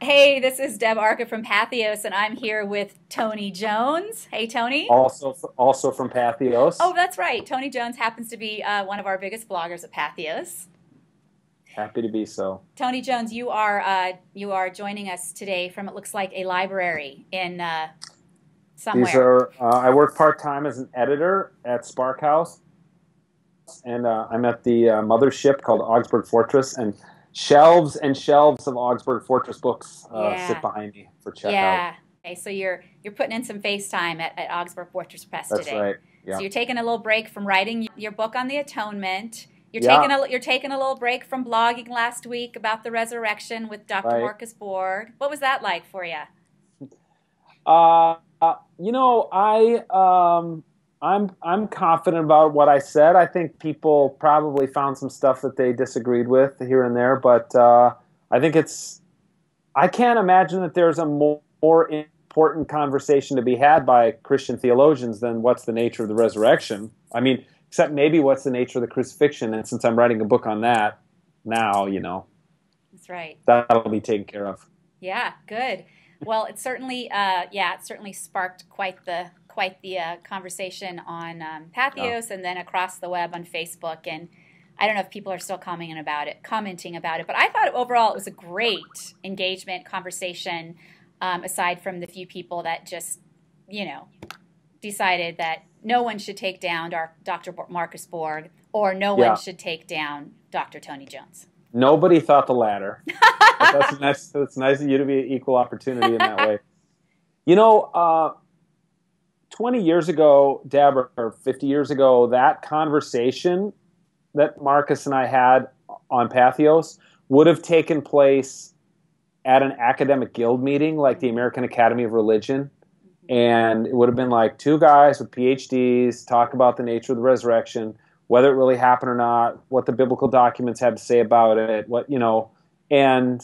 Hey, this is Deb Arca from Patheos, and I'm here with Tony Jones. Hey, Tony. Also from Oh, Patheos. that's right. Tony Jones happens to be one of our biggest bloggers at Patheos. Happy to be so. Tony Jones, you are joining us today from it looks like a library in These somewhere. are I work part-time as an editor at Spark House, and I'm at the mothership called Augsburg Fortress, and shelves of Augsburg Fortress books sit Yeah, behind me for checkout. yeah. Okay, so you're putting in some FaceTime at Augsburg Fortress Press That's today. right. So Yeah. you're taking a little break from writing your book on the atonement. Yeah. You're taking a little break from blogging last week about the resurrection with Dr. Right. Marcus Borg. What was that like for you? I'm confident about what I said. I think people probably found some stuff that they disagreed with here and there, but I think I can't imagine that there's a more important conversation to be had by Christian theologians than what's the nature of the resurrection. I mean, except maybe what's the nature of the crucifixion. And since I'm writing a book on that now, That's right. that'll be taken care of. Yeah, good. Well, it certainly sparked quite the conversation on Yeah. Patheos and then across the web on Facebook. And I don't know if people are still commenting about it. But I thought overall it was a great engagement conversation. Aside from the few people that just, you know, decided that no one should take down Dr. Marcus Borg or no one Yeah. should take down Dr. Tony Jones. Nobody thought the latter. But that's nice of you to be equal opportunity in that way. You know, 20 years ago, Deb, or 50 years ago, that conversation that Marcus and I had on Patheos would have taken place at an academic guild meeting like the American Academy of Religion. And it would have been like two guys with PhDs talk about the nature of the resurrection, whether it really happened or not, what the biblical documents had to say about it, and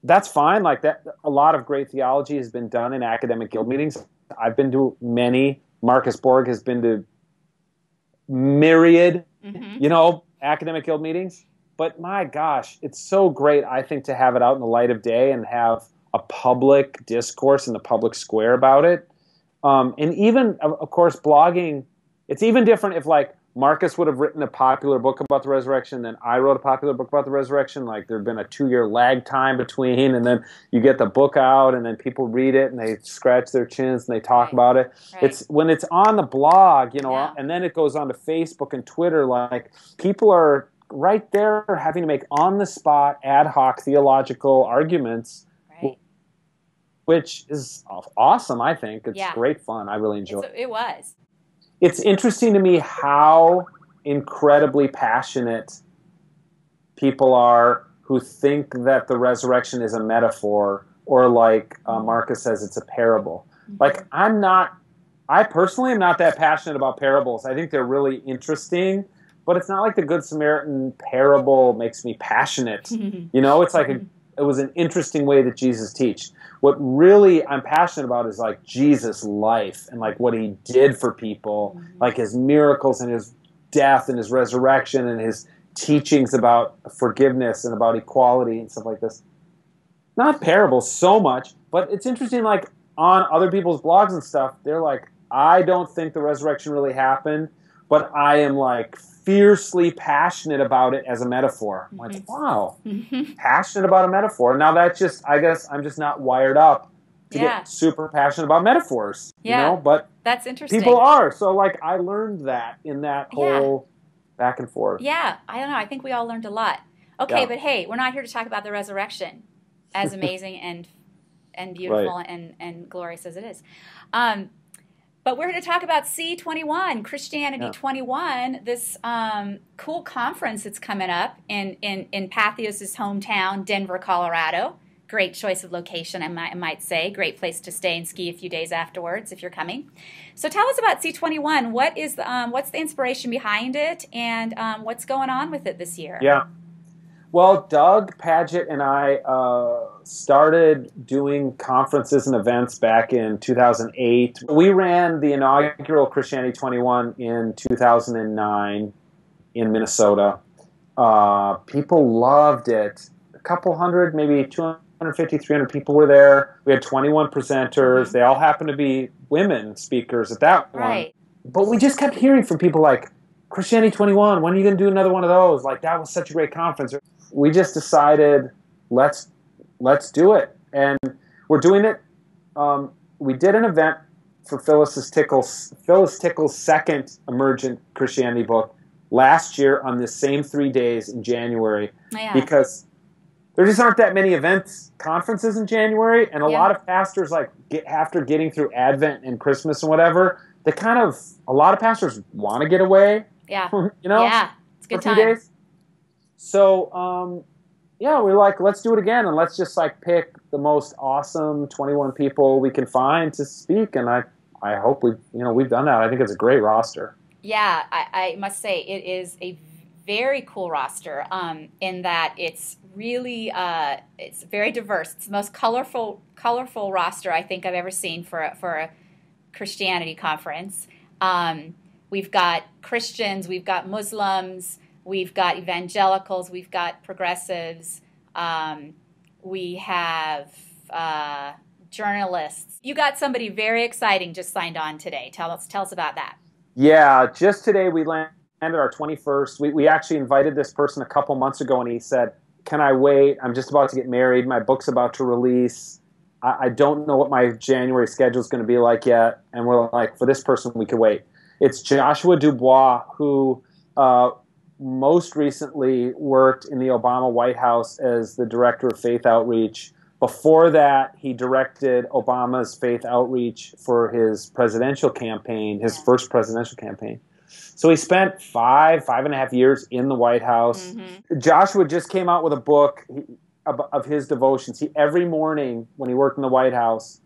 that's fine. Like that, a lot of great theology has been done in academic guild meetings. I've been to many. Marcus Borg has been to myriad, Hmm. academic guild meetings. But my gosh, it's so great, I think, to have it out in the light of day and have a public discourse in the public square about it. And even, of course, blogging, it's even different if, like, Marcus would have written a popular book about the resurrection, then I wrote a popular book about the resurrection. Like, there'd been a 2-year lag time between, and then you get the book out, and then people read it, and they scratch their chins, and they talk Right, about it. right. It's when it's on the blog, Yeah, and then it goes on to Facebook and Twitter, like, people are right there having to make on-the-spot, ad hoc theological arguments, right. which is awesome, I think. It's Yeah, great fun. I really enjoy it. it was. It's interesting to me how incredibly passionate people are who think that the resurrection is a metaphor, or like Marcus says, it's a parable. Hmm. Like, I personally am not that passionate about parables. I think they're really interesting, but it's not like the Good Samaritan parable makes me passionate. It's like it was an interesting way that Jesus teach. What really I'm passionate about is like Jesus' life and like what he did for people, like his miracles and his death and his resurrection and his teachings about forgiveness and about equality and stuff like this. Not parables so much, but it's interesting, like on other people's blogs and stuff, they're like, I don't think the resurrection really happened, but I am like fiercely passionate about it as a metaphor. I'm like, wow, Hmm. passionate about a metaphor. Now that's just, I guess I'm just not wired up to Yeah, get super passionate about metaphors, yeah. but That's people interesting. are. So like I learned that in that Yeah, whole back and forth. yeah. I don't know. I think we all learned a lot. Okay, Yeah, but hey, we're not here to talk about the resurrection, as amazing and right. beautiful and glorious as it is. Um, but we're here to talk about C21, Christianity Yeah. 21, this cool conference that's coming up in Patheos' hometown, Denver, Colorado. Great choice of location, I might say. Great place to stay and ski a few days afterwards if you're coming. So tell us about C21. What's the inspiration behind it, and what's going on with it this year? Yeah. Well, Doug Paget and I started doing conferences and events back in 2008. We ran the inaugural Christianity 21 in 2009 in Minnesota. People loved it. A couple hundred, maybe 200 250, 300 people were there. We had 21 presenters. They all happened to be women speakers at that one. But we just kept hearing from people like, Christianity 21, when are you going to do another one of those? Like, that was such a great conference. We just decided, let's do it. And we're doing it. We did an event for Phyllis Tickle's second emergent Christianity book last year on the same 3 days in January, because there just aren't that many conferences in January, and a lot of pastors, like, after getting through Advent and Christmas and whatever, a lot of pastors want to get away. Yeah. It's a good time. 3 days. So, we're like, let's do it again, and let's just like pick the most awesome 21 people we can find to speak. And I hope we've done that. I think it's a great roster. Yeah, I must say it is a very cool roster. In that it's really it's very diverse. It's the most colorful roster I think I've ever seen for a Christianity conference. We've got Christians, we've got Muslims, we've got evangelicals, we've got progressives, we have journalists. You got somebody very exciting just signed on today. Tell us about that. Yeah, just today we landed our 21st. We actually invited this person a couple months ago, and he said, can I wait? I'm just about to get married. My book's about to release. I don't know what my January schedule is going to be like yet. And we're like, for this person, we could wait. It's Joshua Dubois, who most recently worked in the Obama White House as the director of faith outreach. Before that, he directed Obama's faith outreach for his presidential campaign, his first presidential campaign. So he spent 5.5 years in the White House. Joshua just came out with a book of his devotions. Every morning when he worked in the White House,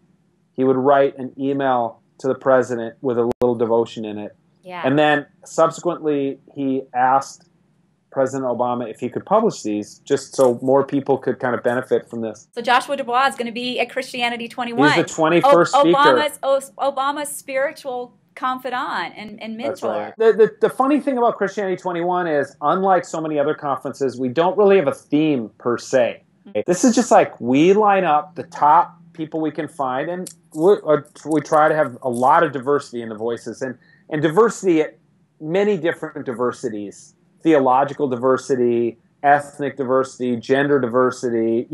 he would write an email to the president with a little devotion in it. Yeah. And then subsequently, he asked President Obama if he could publish these, just so more people could kind of benefit from this. So Joshua Dubois is going to be at Christianity 21. He's the 21st speaker. Obama's spiritual confidant and mentor. That's right. The funny thing about Christianity 21 is, unlike so many other conferences, we don't really have a theme per se. This is just like, we line up the top people we can find, and we try to have a lot of diversity in the voices, and diversity at many different diversities: theological diversity, ethnic diversity, gender diversity,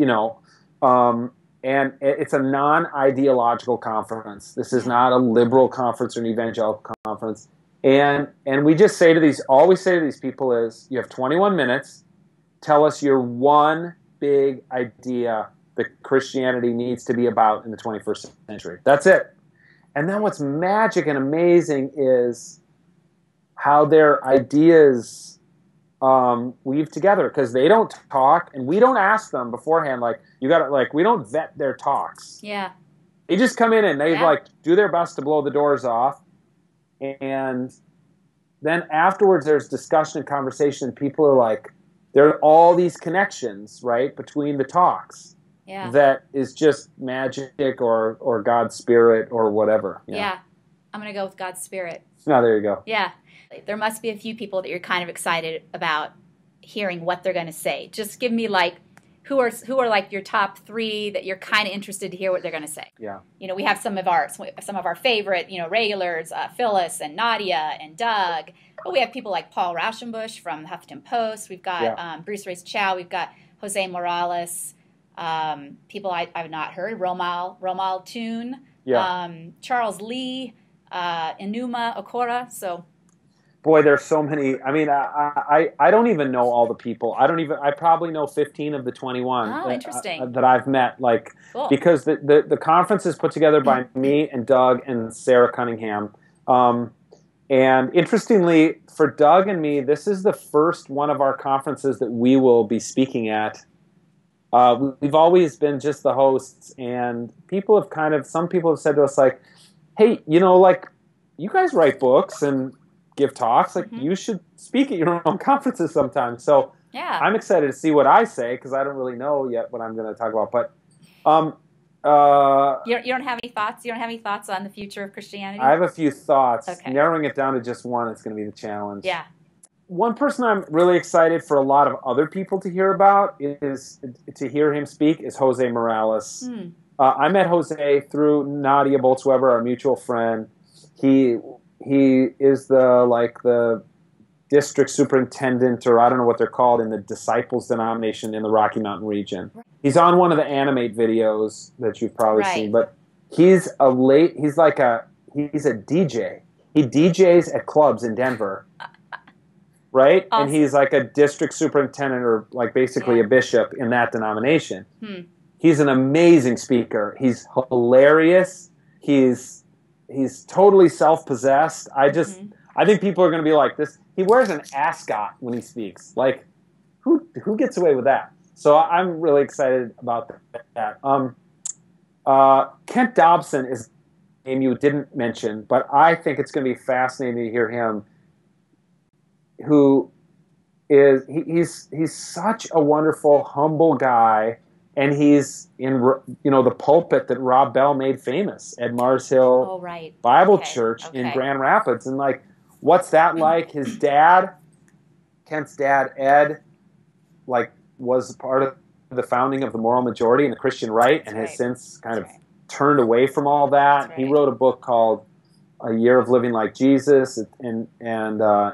and it's a non-ideological conference. This is not a liberal conference or an evangelical conference. And we just say all we say to these people is, you have 21 minutes, tell us your one big idea that Christianity needs to be about in the 21st century. That's it. And then what's magic and amazing is how their ideas weave together, because they don't talk, and we don't ask them beforehand, we don't vet their talks. Yeah. They just come in and they do their best to blow the doors off. And then afterwards there's discussion and conversation, and people are like, there are all these connections, right, between the talks. Yeah. That is just magic or God's Spirit or whatever. Yeah. I'm going to go with God's Spirit. Oh, there you go. Yeah. There must be a few people that you're kind of excited about hearing what they're going to say. Just give me who are like your top three that you're kind of interested to hear what they're going to say. Yeah. We have some of our favorite, regulars, Phyllis and Nadia and Doug. But we have people like Paul Rauschenbusch from Huffington Post. We've got Bruce Reyes Chow. We've got Jose Morales. People I've not heard. Romal Toon. Yeah. Charles Lee. Enuma Okora. So. Boy, there's so many. I mean, I don't even know all the people. I probably know 15 of the 21 that I've met. Cool. Because the conference is put together by me and Doug and Sarah Cunningham. And interestingly, for Doug and me, this is the first one of our conferences that we will be speaking at. We've always been just the hosts, and some people have said to us, like, hey, you guys write books and give talks, you should speak at your own conferences sometime. So yeah. I'm excited to see what I say, because I don't really know yet what I'm going to talk about. But you don't have any thoughts? You don't have any thoughts on the future of Christianity? I have a few thoughts. Okay. Narrowing it down to just one is going to be the challenge. Yeah. one person I'm really excited for a lot of other people to hear about is to hear him speak is Jose Morales. I met Jose through Nadia Boltzweber, our mutual friend. He is the district superintendent, or I don't know what they're called, in the Disciples denomination in the Rocky Mountain region. He's on one of the Animate videos that you've probably seen, but he's a DJ. He DJs at clubs in Denver. Right? Awesome. And he's like a district superintendent, or like basically a bishop in that denomination. He's an amazing speaker. He's hilarious. He's totally self-possessed. I think people are going to be like this. He wears an ascot when he speaks. Like, who gets away with that? So I'm really excited about that. Kent Dobson is a name you didn't mention, but I think it's going to be fascinating to hear him. Who is he's such a wonderful, humble guy, and he's in the pulpit that Rob Bell made famous at Mars Hill Bible Church in Grand Rapids. And like, what's that like? His dad, Kent's dad, Ed, like was part of the founding of the Moral Majority and the Christian Right, and has since kind of turned away from all that. He wrote a book called A Year of Living Like Jesus, and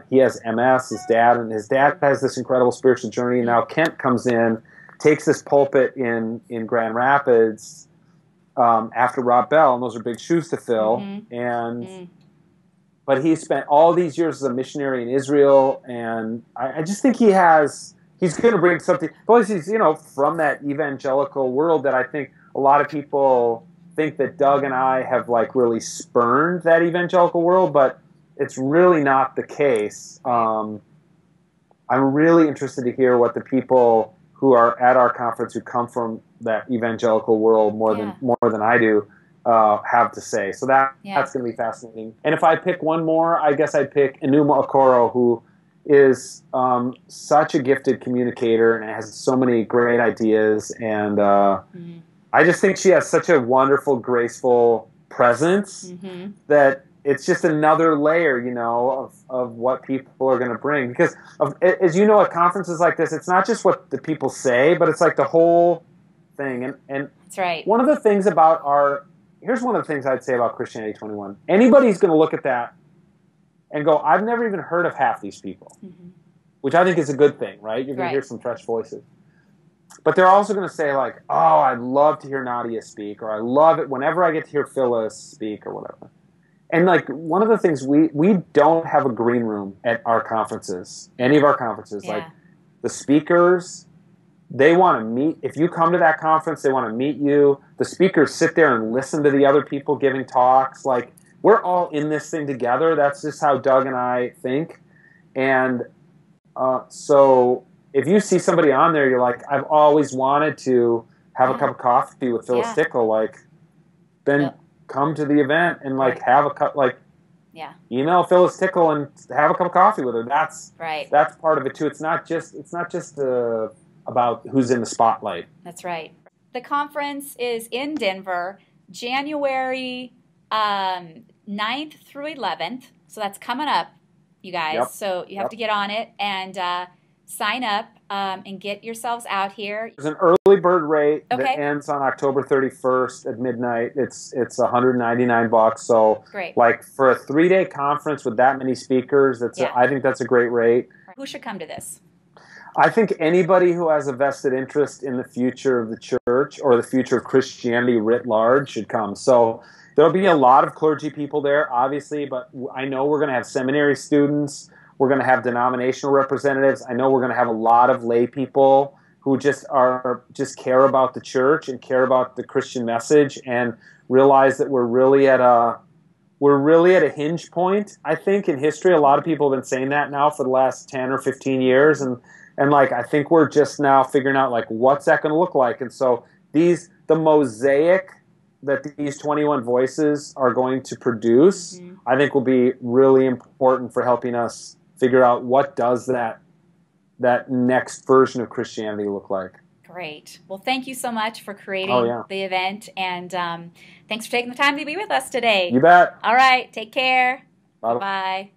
he has MS, his dad has this incredible spiritual journey. And now Kent comes in, takes this pulpit in Grand Rapids after Rob Bell, and those are big shoes to fill. But he spent all these years as a missionary in Israel, and I just think he's going to bring something. Plus, he's from that evangelical world that I think a lot of people think that Doug and I have like really spurned that evangelical world, but it's really not the case. I'm really interested to hear what the people who are at our conference who come from that evangelical world more than I do have to say. So that's going to be fascinating. And if I pick one more, I guess I'd pick Enuma Okoro, who is such a gifted communicator and has so many great ideas, and I just think she has such a wonderful, graceful presence that it's just another layer, of what people are going to bring. Because, as you know, at conferences like this, it's not just what the people say, but it's like the whole thing. And that's right. One of the things here's one of the things I'd say about Christianity 21. Anybody's going to look at that and go, I've never even heard of half these people, which I think is a good thing, right? You're going to hear some fresh voices. But they're also going to say, like, oh, I'd love to hear Nadia speak, or I love it whenever I get to hear Phyllis speak, or whatever. And, like, one of the things, we don't have a green room at our conferences, any of our conferences. Like, the speakers, they want to meet. If you come to that conference, they want to meet you. The speakers sit there and listen to the other people giving talks. Like, we're all in this thing together. That's just how Doug and I think. And so if you see somebody on there, you're like, I've always wanted to have a cup of coffee with Phyllis Tickle, like, then come to the event and like have a cup, like, email Phyllis Tickle and have a cup of coffee with her. That's part of it too. It's not just about who's in the spotlight. That's right. The conference is in Denver, January 9th through 11th. So that's coming up, you guys. So you have to get on it and sign up and get yourselves out here. There's an early bird rate that ends on October 31st at midnight. It's $199. So like for a 3-day conference with that many speakers, I think that's a great rate. Who should come to this? I think anybody who has a vested interest in the future of the church or the future of Christianity writ large should come. So there'll be a lot of clergy people there, obviously, but I know we're going to have seminary students. We're going to have denominational representatives. I know we're going to have a lot of lay people who just care about the church and care about the Christian message and realize that we're really at a hinge point, I think, in history. A lot of people have been saying that now for the last 10 or 15 years. And like, I think we're just now figuring out, like, what's that going to look like? And so the mosaic that these 21 voices are going to produce, I think will be really important for helping us figure out what does that next version of Christianity look like. Great. Well, thank you so much for creating the event, and thanks for taking the time to be with us today. You bet. All right. Take care. Bye. Bye.